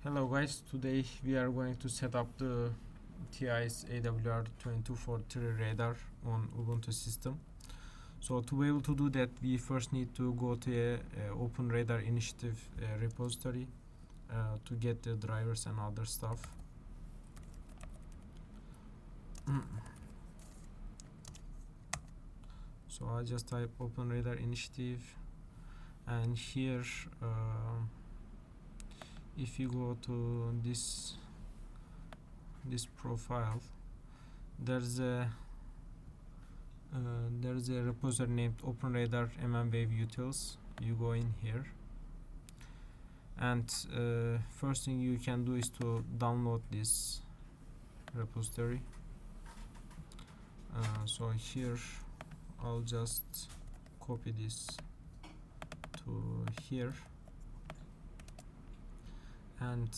Hello guys, today we are going to set up the TI's AWR2243 radar on Ubuntu system. So to be able to do that, we first need to go to a Open Radar Initiative repository to get the drivers and other stuff. So I just type Open Radar Initiative, and here if you go to this profile, there's a repository named Open Radar Wave Utils. You go in here, and first thing you can do is to download this repository. So here I'll just copy this to here, and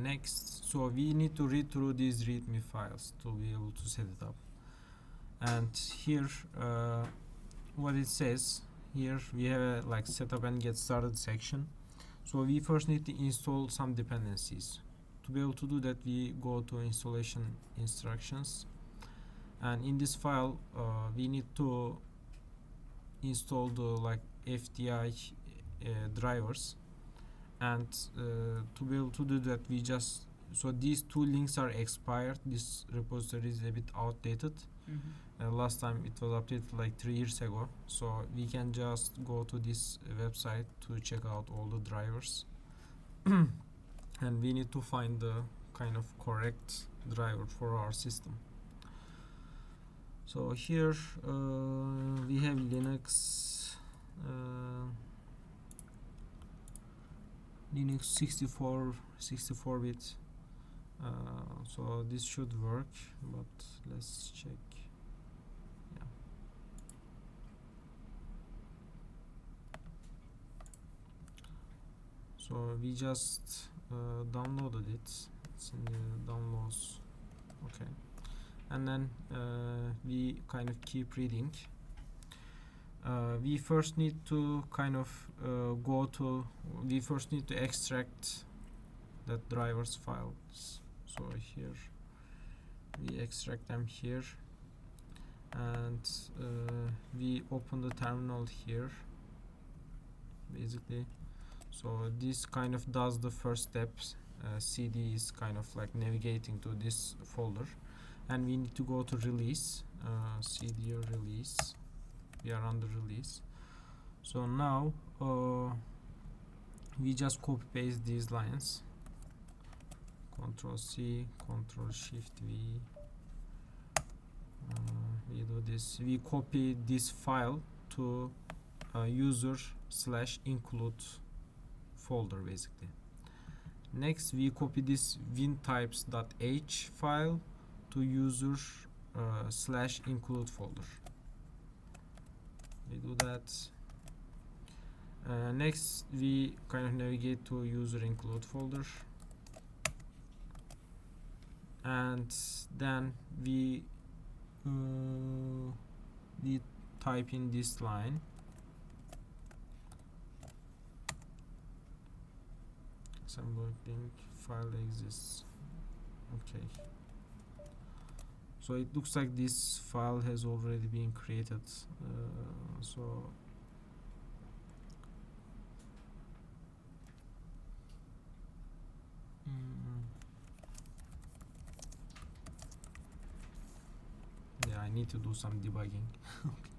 next, so we need to read through these readme files to be able to set it up. And here what it says here, we have a like setup and get started section. So we first need to install some dependencies. To be able to do that, we go to installation instructions, and in this file we need to install the like FDI drivers. And to be able to do that, we just, so these two links are expired. This repository is a bit outdated. Last time it was updated like 3 years ago, so we can just go to this website to check out all the drivers. And we need to find the kind of correct driver for our system. So here we have Linux 64-bit, so this should work, but let's check. Yeah. So we just downloaded it. It's in the downloads. Okay, and then we kind of keep reading. We first need to kind of we first need to extract that drivers files. So here we extract them here, and we open the terminal here basically. So this kind of does the first steps. CD is kind of like navigating to this folder, and we need to go to release, CD or release. We are under release. So now we just copy paste these lines, Ctrl C, Ctrl Shift V. We do this, we copy this file to user/include folder basically. Next we copy this wintypes.h file to user/include folder. We do that. Next we kind of navigate to user include folder, and then we type in this line, assembling file exists. Okay, so it looks like this file has already been created. Yeah, I need to do some debugging. Okay.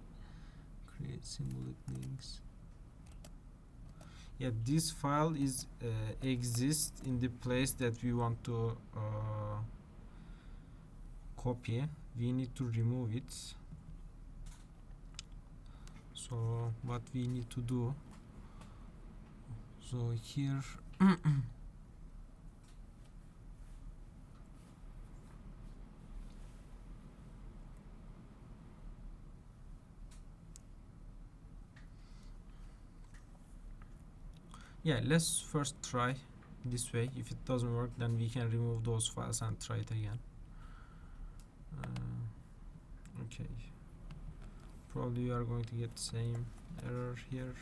Create symbolic links. Yeah, this file is exists in the place that we want to copy. We need to remove it. So what we need to do, so here yeah, let's first try this way. If it doesn't work, then we can remove those files and try it again. Okay, probably you are going to get the same error here.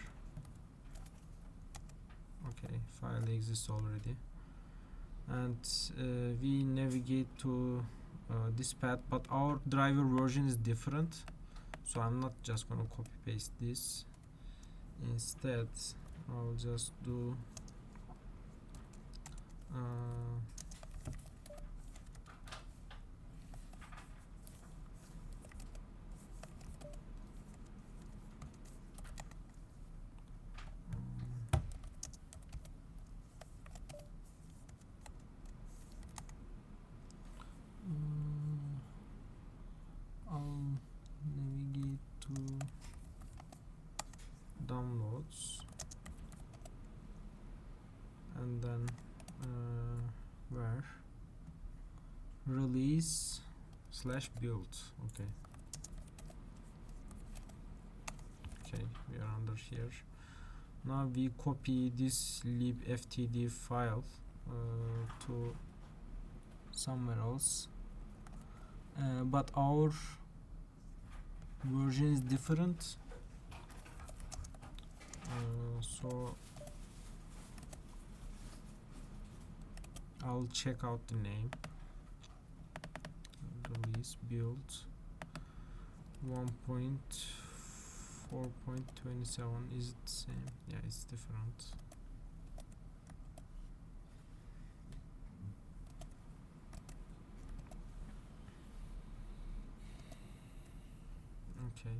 Okay, file exists already. and we navigate to this path, but our driver version is different, so I'm not just gonna copy paste this. Instead I'll just do I'll navigate to downloads, and then where release / build. Okay, we are under here. Now we copy this libftd file to somewhere else, but our version is different, so I'll check out the name. Release build 1.4.27. is it the same? Yeah, it's different. Okay,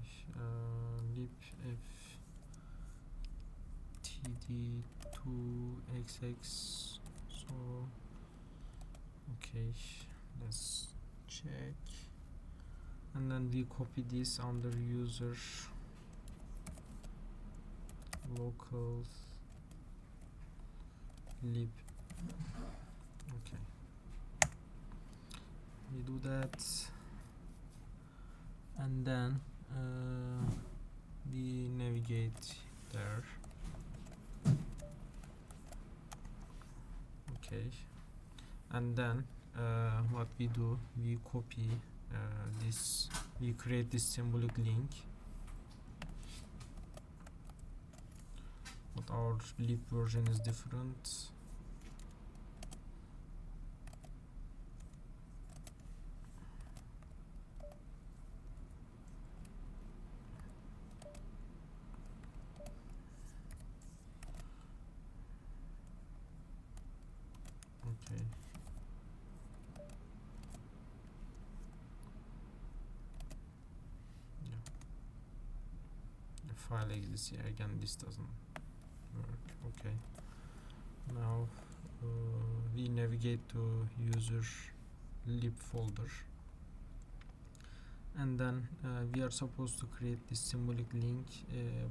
libftd2xx. So okay, let's check, and then we copy this under user local lib. Okay, we do that, and then we navigate there. Okay, and then what we do, we copy this, we create this symbolic link, but our lib version is different. Okay, yeah, the file exists here again. This doesn't work. Okay, now we navigate to user lib folder, and then we are supposed to create this symbolic link,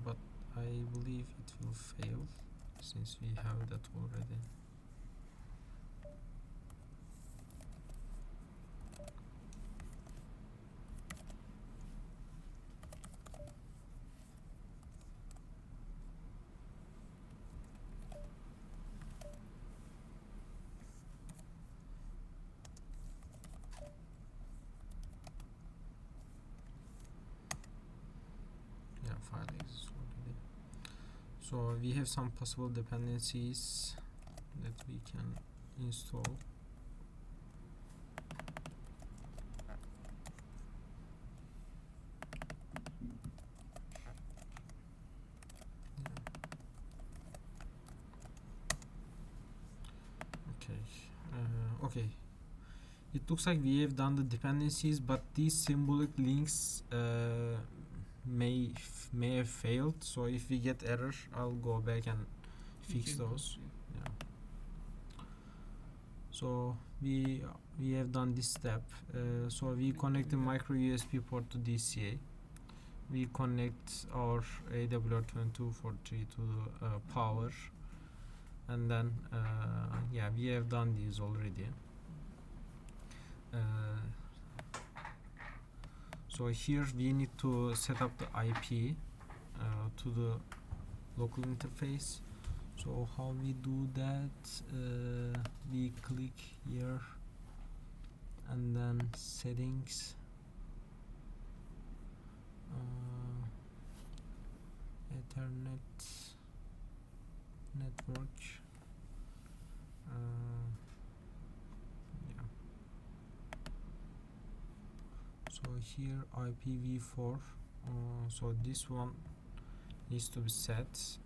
but I believe it will fail since we have that already. File exists already. So we have some possible dependencies that we can install. Okay, it looks like we have done the dependencies, but these symbolic links may have failed. So if we get error, I'll go back and fix those. Yeah. So we have done this step. So we connect the micro USB port to DCA. We connect our AWR2243 to power, and then yeah, we have done these already. So here we need to set up the IP to the local interface. So how we do that, we click here and then settings, Ethernet network, here IPv4, so this one needs to be set,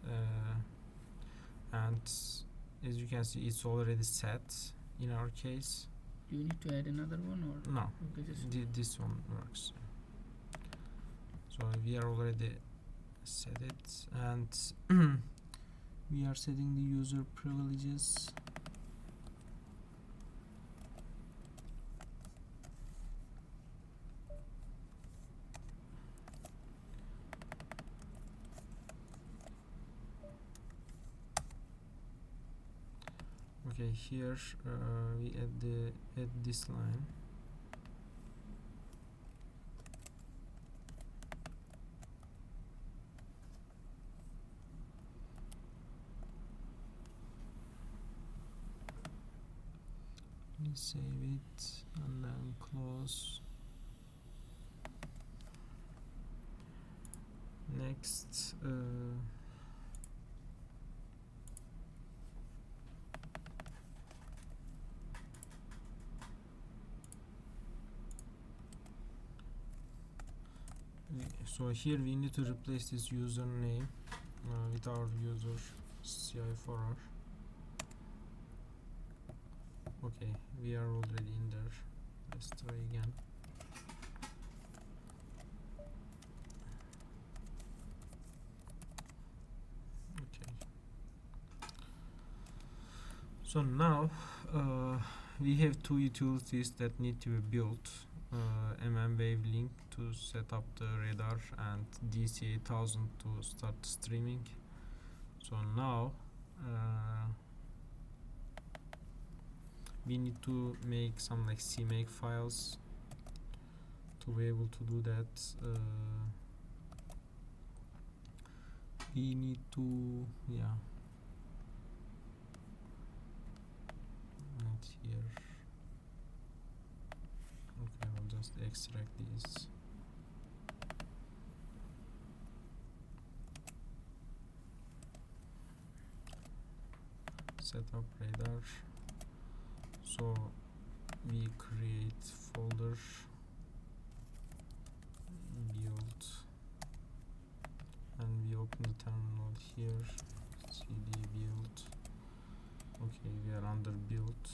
and as you can see it's already set in our case. Do you need to add another one or no? Okay, just This one works. So we are already set it, and we are setting the user privileges. Okay, here we add this line. Save it and then close. Next, so here we need to replace this username with our user CI4R. Okay, we are already in there. Let's try again. Okay. So now we have two utilities that need to be built. mmWavelink to set up the radar and DC8000 to start streaming. So now we need to make some like CMake files to be able to do that. We need to, yeah, not here. Okay, I'll just extract these. Set up radar. So we create folder, build, and we open the terminal here, cd build. Okay, we are under build,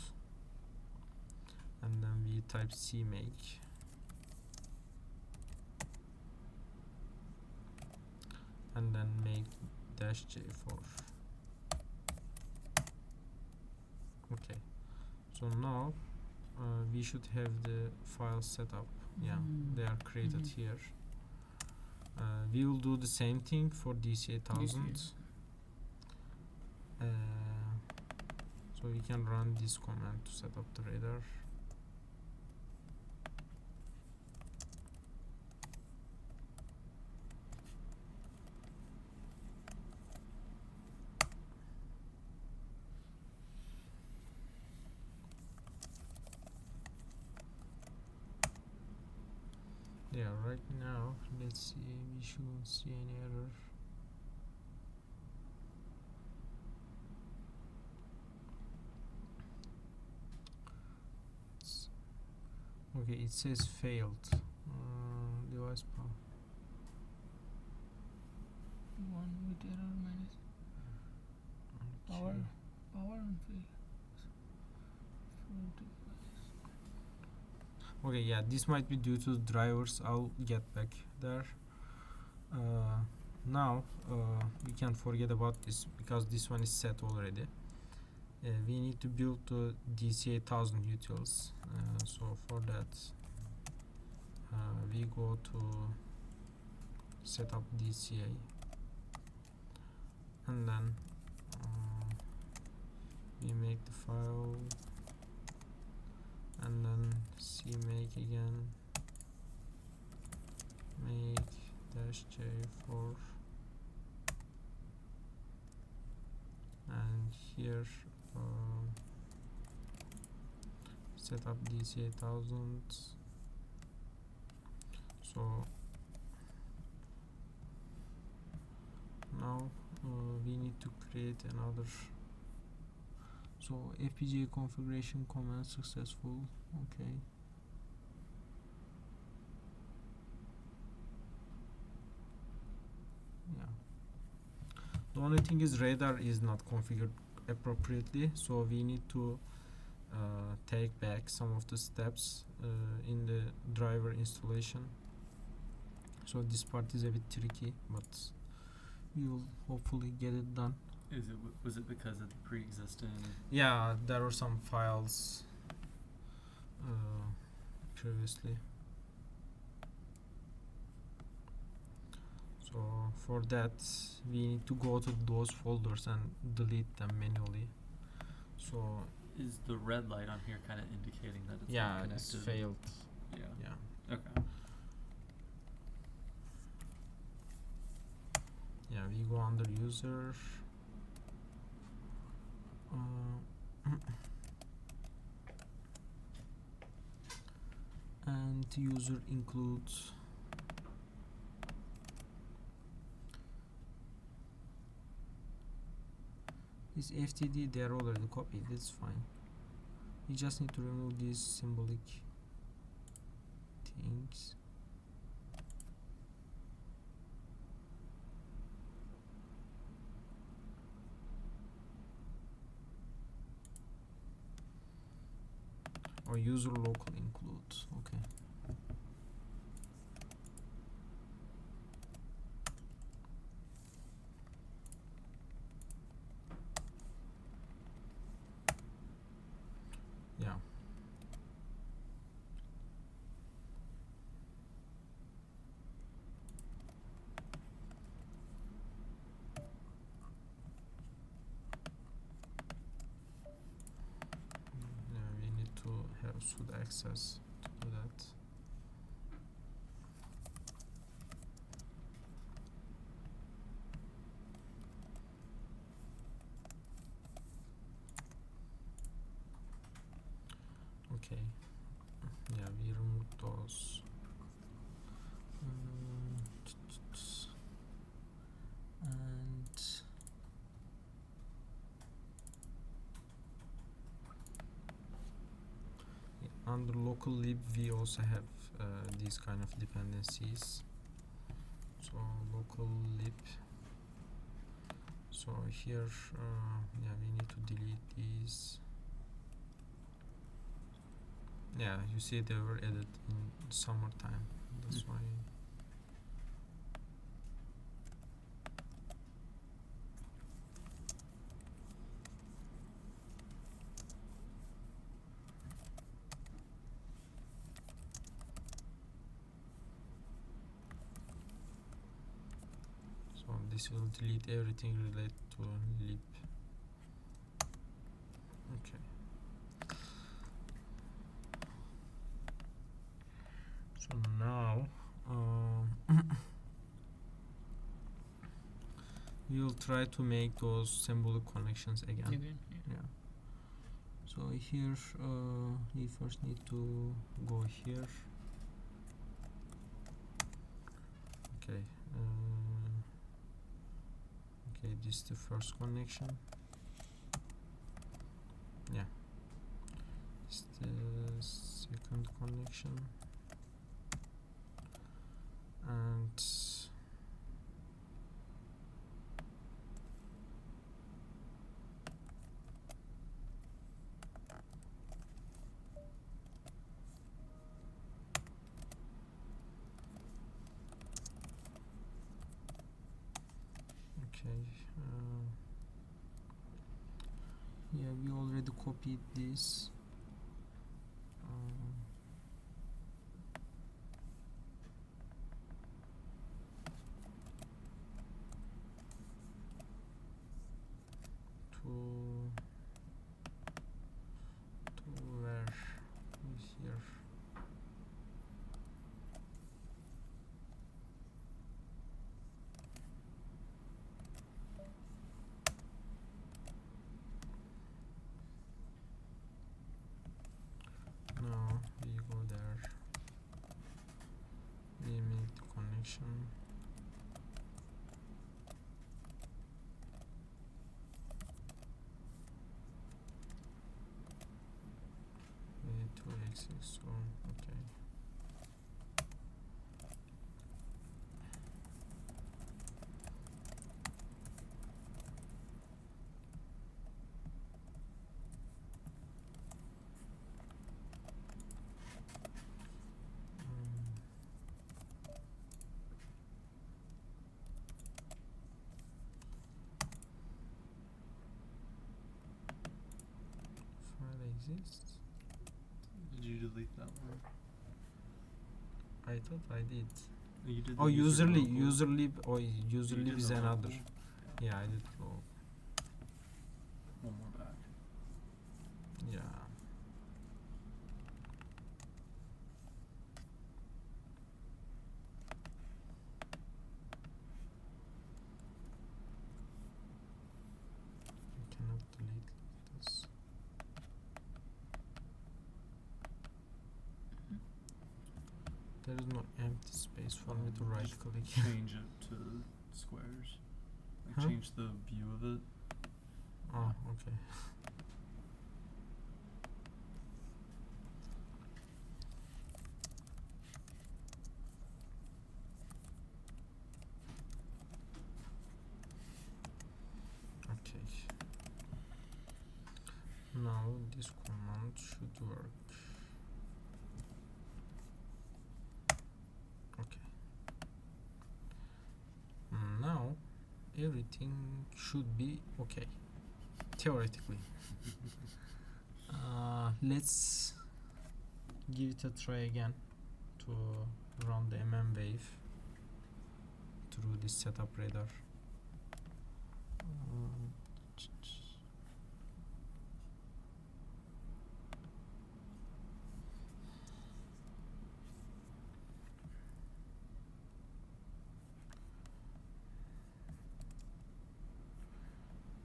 and then we type CMake, and then make -j4. Okay, so now we should have the file set up. Yeah, they are created here. We will do the same thing for DC8000. So we can run this command to set up the radar. Yeah, right now, let's see, we shouldn't see any error. Okay, it says failed. Device power. one with error minus power and fail. Okay, yeah, this might be due to the drivers. I'll get back there. Now we can forget about this because this one is set already. We need to build the DC8000 utils. So for that, we go to set up DCA, and then we make the file, and then CMake again, make -j4, and here set up DC8000. So now we need to create another. So FPGA configuration command successful. Okay. The only thing is radar is not configured appropriately, so we need to take back some of the steps in the driver installation. So this part is a bit tricky, but we will hopefully get it done. Was it because of the pre-existing? Yeah, there were some files previously. So for that we need to go to those folders and delete them manually. So Is the red light on here kind of indicating that it's not yeah, connected? it's failed. Yeah. Yeah. Okay. Yeah, we go under user. And user includes this FTD. They are already copied. That's fine. We just need to remove these symbolic things. Or user local includes. Okay. Yeah. Yeah, we need to have sudo access to do that. Okay. Yeah, we removed those. And yeah, under local lib we also have these kind of dependencies. So local lib. So here, yeah, we need to delete these. Yeah, you see they were added in summertime. That's why. So this will delete everything related to lib. Okay. So now we will try to make those symbolic connections again. Yeah. So here we first need to go here. Okay. Okay, this is the first connection. Yeah. This is the second connection. And okay, yeah, we already copied this. To where is here? Now we go there. We make the connection. We need to exit, so okay. exists. Did you delete that one? I thought I did. You did. Oh, the user local. lib. Oh, You user did lib is the another. local. Yeah, I did. Oh, One more back. yeah. I cannot delete this. There is no empty space for me to right Just click. Change it to squares. Like Huh? change the view of it. Oh, okay. Okay. Now this command should work. Okay. Now everything should be okay. Theoretically. Let's give it a try again to run the wave through this setup radar.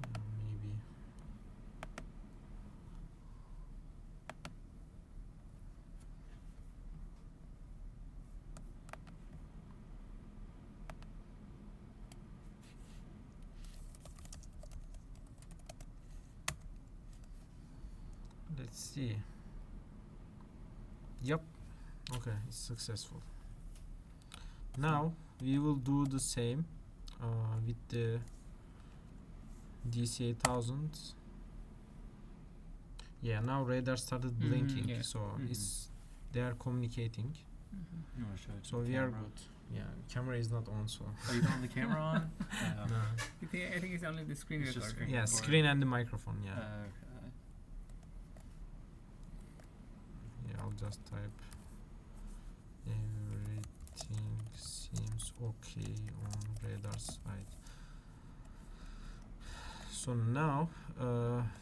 Maybe. Let's see. Yep. Okay, it's successful. Now we will do the same with the DC 8000. Yeah, now radar started blinking, yeah. so they are communicating. You want to show it to So the we are camera? good. Yeah, camera is not on, so. Oh, you don't have the camera on? No. I think it's only the screen It's just recorder. screen. Yeah, Recording. screen and the microphone. Yeah. Okay. Yeah, I'll just type. Everything seems okay on radar side. So now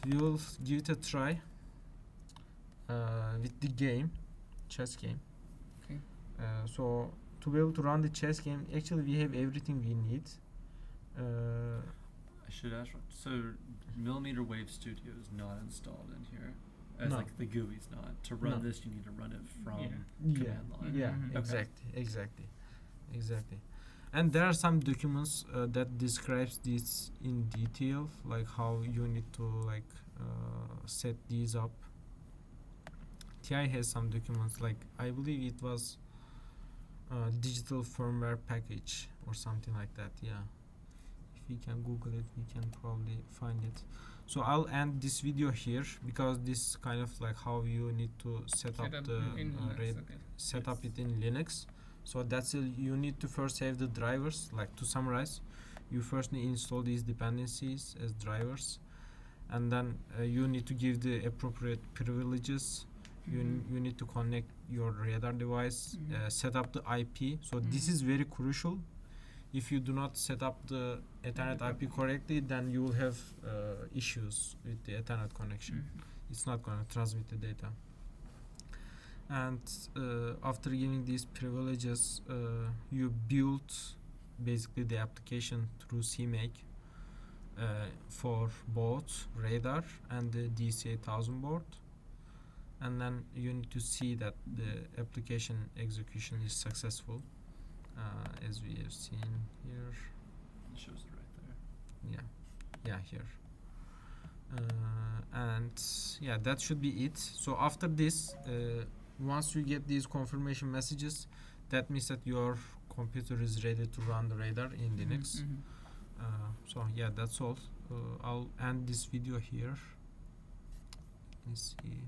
we will give it a try with the game, chess game. Okay. So to be able to run the chess game, actually we have everything we need. I should ask. So, Millimeter Wave Studio is not installed in here, as No. like the GUI's not. To run No. this, you need to run it from Yeah. command line. Yeah, Mhm. Okay. exactly. And there are some documents that describes this in detail, like how you need to like set these up. TI has some documents, like I believe it was digital firmware package or something like that. Yeah, if we can Google it, we can probably find it. So I'll end this video here because this is kind of like how you need to set up the in Linux, okay. set up it in Linux. So that's you need to first have the drivers. Like to summarize, you first need to install these dependencies as drivers, and then you need to give the appropriate privileges. You need to connect your radar device, set up the IP. So this is very crucial. If you do not set up the Ethernet IP correctly, then you will have issues with the Ethernet connection. It's not going to transmit the data. And after giving these privileges, you build basically the application through CMake for both radar and the DC8000 board. And then you need to see that the application execution is successful, as we have seen here. It shows it right there. Yeah, here. And yeah, that should be it. So after this, once you get these confirmation messages, that means that your computer is ready to run the radar in Linux. So yeah, that's all. I'll end this video here. Let's see.